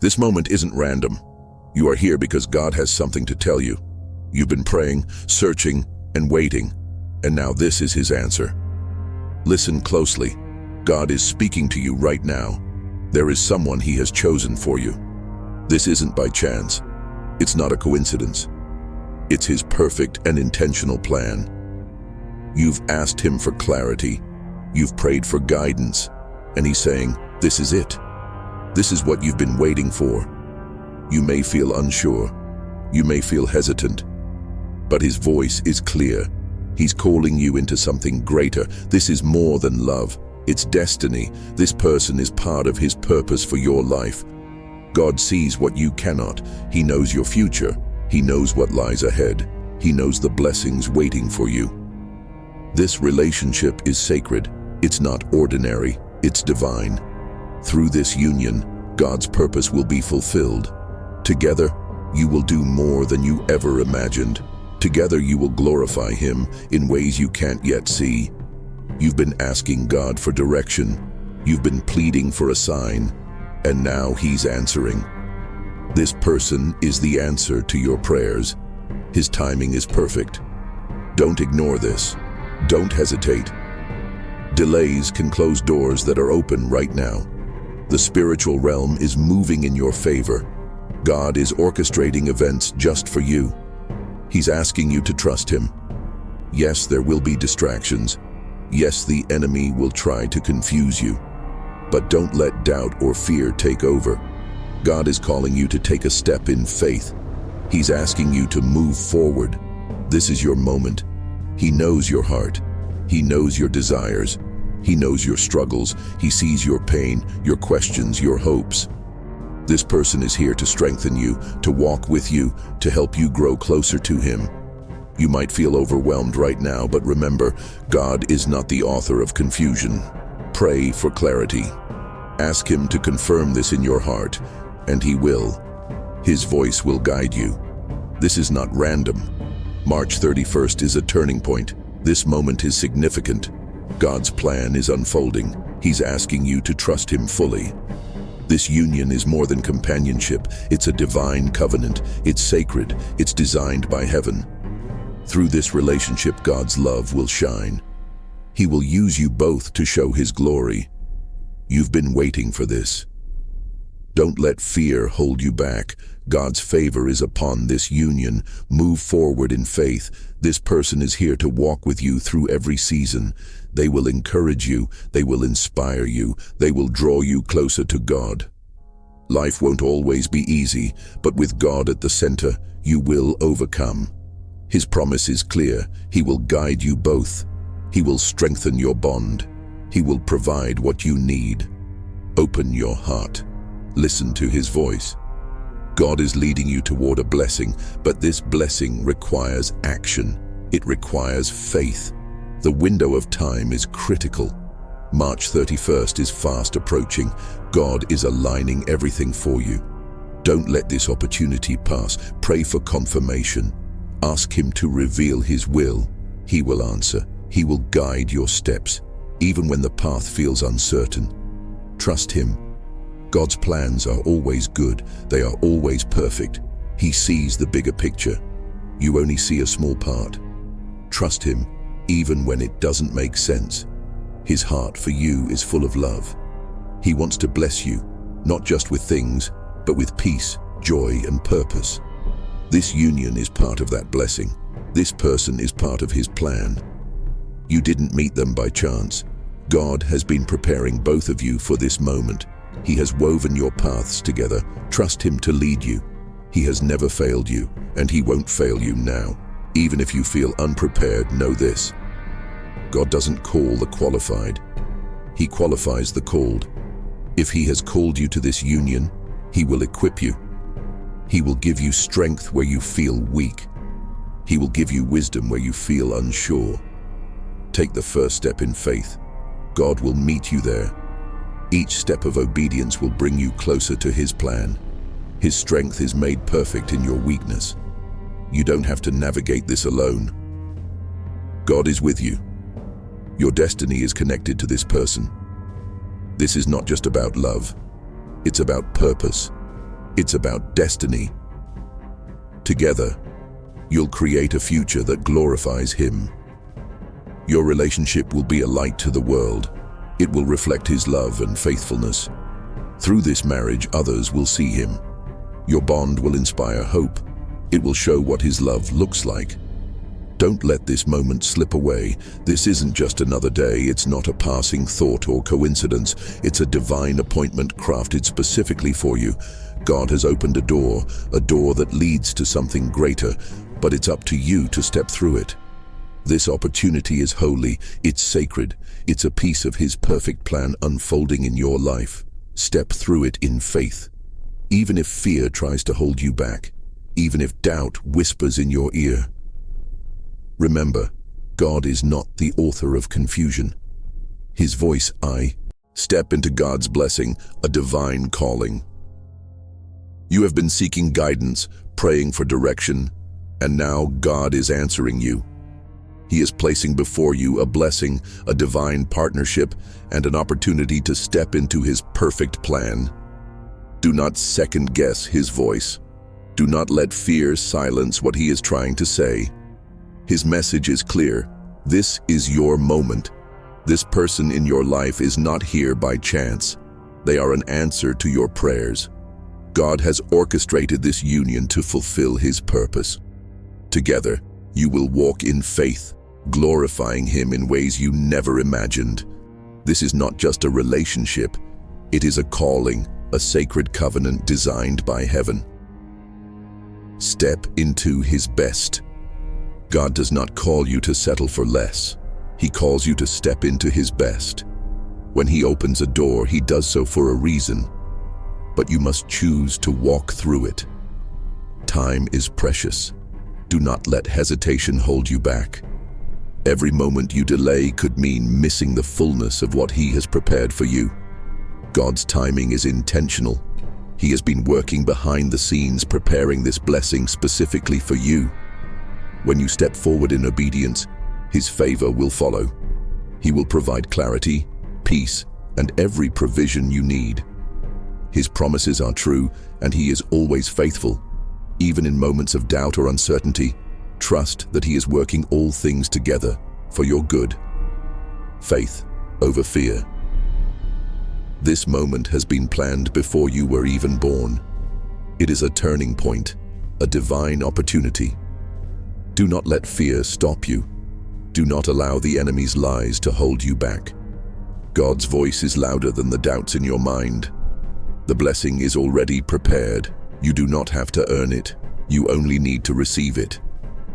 This moment isn't random. You are here because God has something to tell you. You've been praying, searching, and waiting, and now this is his answer. Listen closely. God is speaking to you right now. There is someone he has chosen for you. This isn't by chance. It's not a coincidence. It's his perfect and intentional plan. You've asked him for clarity. You've prayed for guidance, and he's saying, this is it. This is what you've been waiting for. You may feel unsure. You may feel hesitant. But his voice is clear. He's calling you into something greater. This is more than love. It's destiny. This person is part of his purpose for your life. God sees what you cannot. He knows your future. He knows what lies ahead. He knows the blessings waiting for you. This relationship is sacred. It's not ordinary. It's divine. Through this union, God's purpose will be fulfilled. Together, you will do more than you ever imagined. Together, you will glorify him in ways you can't yet see. You've been asking God for direction. You've been pleading for a sign, and now he's answering. This person is the answer to your prayers. His timing is perfect. Don't ignore this. Don't hesitate. Delays can close doors that are open right now. The spiritual realm is moving in your favor. God is orchestrating events just for you. He's asking you to trust him. Yes, there will be distractions. Yes, the enemy will try to confuse you. But don't let doubt or fear take over. God is calling you to take a step in faith. He's asking you to move forward. This is your moment. He knows your heart. He knows your desires. He knows your struggles. He sees your pain, your questions, your hopes. This person is here to strengthen you, to walk with you, to help you grow closer to him. You might feel overwhelmed right now, but remember, God is not the author of confusion. Pray for clarity. Ask him to confirm this in your heart, and he will. His voice will guide you. This is not random. March 31st is a turning point. This moment is significant. God's plan is unfolding. He's asking you to trust him fully. This union is more than companionship. It's a divine covenant. It's sacred. It's designed by heaven. Through this relationship, God's love will shine. He will use you both to show his glory. You've been waiting for this. Don't let fear hold you back. God's favor is upon this union. Move forward in faith. This person is here to walk with you through every season. They will encourage you. They will inspire you. They will draw you closer to God. Life won't always be easy, but with God at the center, you will overcome. His promise is clear. He will guide you both. He will strengthen your bond. He will provide what you need. Open your heart. Listen to his voice. God is leading you toward a blessing, but this blessing requires action. It requires faith. The window of time is critical. March 31st is fast approaching. God is aligning everything for you. Don't let this opportunity pass. Pray for confirmation. Ask him to reveal his will. He will answer. He will guide your steps, even when the path feels uncertain. Trust him. God's plans are always good. They are always perfect. He sees the bigger picture. You only see a small part. Trust him, even when it doesn't make sense. His heart for you is full of love. He wants to bless you, not just with things, but with peace, joy, and purpose. This union is part of that blessing. This person is part of his plan. You didn't meet them by chance. God has been preparing both of you for this moment. He has woven your paths together. Trust him to lead you. He has never failed you, and he won't fail you now. Even if you feel unprepared, know this. God doesn't call the qualified. He qualifies the called. If he has called you to this union, he will equip you. He will give you strength where you feel weak. He will give you wisdom where you feel unsure. Take the first step in faith. God will meet you there. Each step of obedience will bring you closer to his plan. His strength is made perfect in your weakness. You don't have to navigate this alone. God is with you. Your destiny is connected to this person. This is not just about love. It's about purpose. It's about destiny. Together, you'll create a future that glorifies Him. Your relationship will be a light to the world. It will reflect His love and faithfulness. Through this marriage, others will see Him. Your bond will inspire hope. It will show what His love looks like. Don't let this moment slip away. This isn't just another day. It's not a passing thought or coincidence. It's a divine appointment crafted specifically for you. God has opened a door that leads to something greater, but it's up to you to step through it. This opportunity is holy, it's sacred, it's a piece of His perfect plan unfolding in your life. Step through it in faith. Even if fear tries to hold you back, even if doubt whispers in your ear. Remember, God is not the author of confusion. His voice, I step into God's blessing, a divine calling. You have been seeking guidance, praying for direction, and now God is answering you. He is placing before you a blessing, a divine partnership, and an opportunity to step into His perfect plan. Do not second-guess His voice. Do not let fear silence what He is trying to say. His message is clear. This is your moment. This person in your life is not here by chance. They are an answer to your prayers. God has orchestrated this union to fulfill His purpose. Together, you will walk in faith, glorifying Him in ways you never imagined. This is not just a relationship. It is a calling, a sacred covenant designed by heaven. Step into His best. God does not call you to settle for less. He calls you to step into His best. When He opens a door, He does so for a reason. But you must choose to walk through it. Time is precious. Do not let hesitation hold you back. Every moment you delay could mean missing the fullness of what He has prepared for you. God's timing is intentional. He has been working behind the scenes, preparing this blessing specifically for you. When you step forward in obedience, His favor will follow. He will provide clarity, peace, and every provision you need. His promises are true, and He is always faithful. Even in moments of doubt or uncertainty, trust that He is working all things together for your good. Faith over fear. This moment has been planned before you were even born. It is a turning point, a divine opportunity. Do not let fear stop you. Do not allow the enemy's lies to hold you back. God's voice is louder than the doubts in your mind. The blessing is already prepared. You do not have to earn it. You only need to receive it.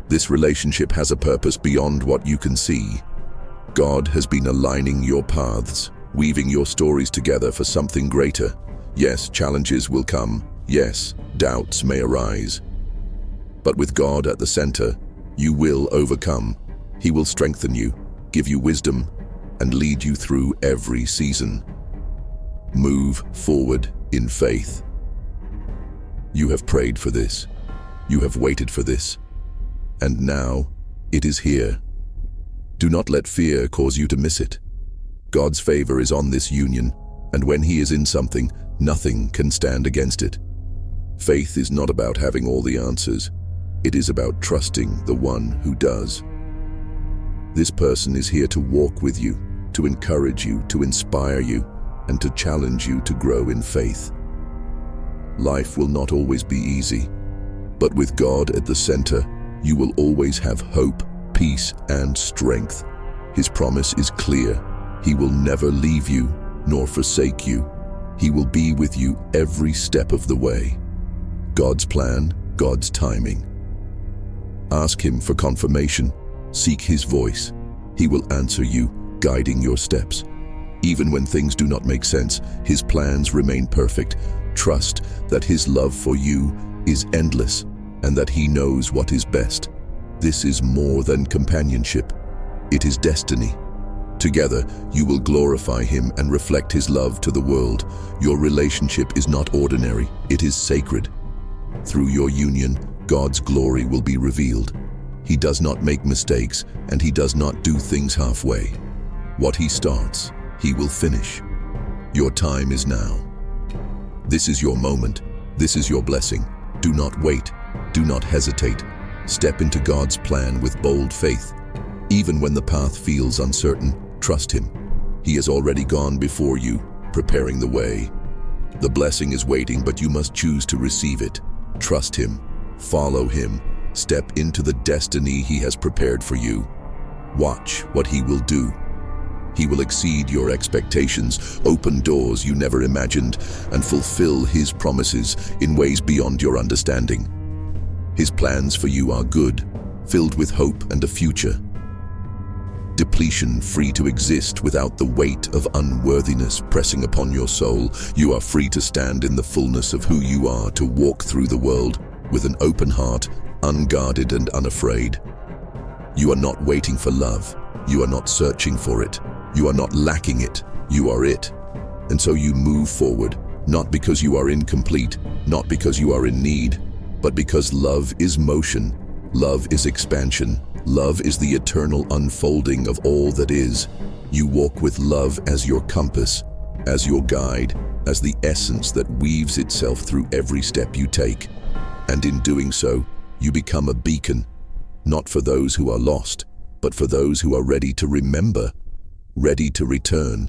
This relationship has a purpose beyond what you can see. God has been aligning your paths, weaving your stories together for something greater. Yes, challenges will come. Yes, doubts may arise. But with God at the center, you will overcome. He will strengthen you, give you wisdom, and lead you through every season. Move forward in faith. You have prayed for this. You have waited for this. And now, it is here. Do not let fear cause you to miss it. God's favor is on this union, and when He is in something, nothing can stand against it. Faith is not about having all the answers. It is about trusting the one who does. This person is here to walk with you, to encourage you, to inspire you, and to challenge you to grow in faith. Life will not always be easy, but with God at the center, you will always have hope, peace, and strength. His promise is clear. He will never leave you nor forsake you. He will be with you every step of the way. God's plan, God's timing. Ask Him for confirmation. Seek His voice. He will answer you, guiding your steps. Even when things do not make sense, His plans remain perfect. Trust that His love for you is endless and that He knows what is best. This is more than companionship. It is destiny. Together, you will glorify Him and reflect His love to the world. Your relationship is not ordinary. It is sacred. Through your union, God's glory will be revealed. He does not make mistakes, and He does not do things halfway. What He starts, He will finish. Your time is now. This is your moment. This is your blessing. Do not wait. Do not hesitate. Step into God's plan with bold faith. Even when the path feels uncertain, trust Him. He has already gone before you, preparing the way. The blessing is waiting, but you must choose to receive it. Trust Him. Follow Him. Step into the destiny He has prepared for you. Watch what He will do. He will exceed your expectations, open doors you never imagined, and fulfill His promises in ways beyond your understanding. His plans for you are good, filled with hope and a future. Depletion free to exist without the weight of unworthiness pressing upon your soul. You are free to stand in the fullness of who you are, to walk through the world with an open heart, unguarded and unafraid. You are not waiting for love. You are not searching for it. You are not lacking it. You are it. And so you move forward, not because you are incomplete, not because you are in need, but because love is motion. Love is expansion. Love is the eternal unfolding of all that is. You walk with love as your compass, as your guide, as the essence that weaves itself through every step you take. And in doing so, you become a beacon, not for those who are lost, but for those who are ready to remember, ready to return,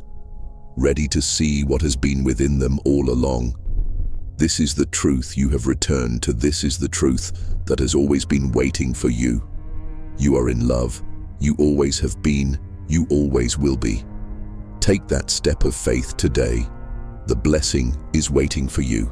ready to see what has been within them all along. This is the truth you have returned to. This is the truth that has always been waiting for you. You are in love. You always have been. You always will be. Take that step of faith today. The blessing is waiting for you.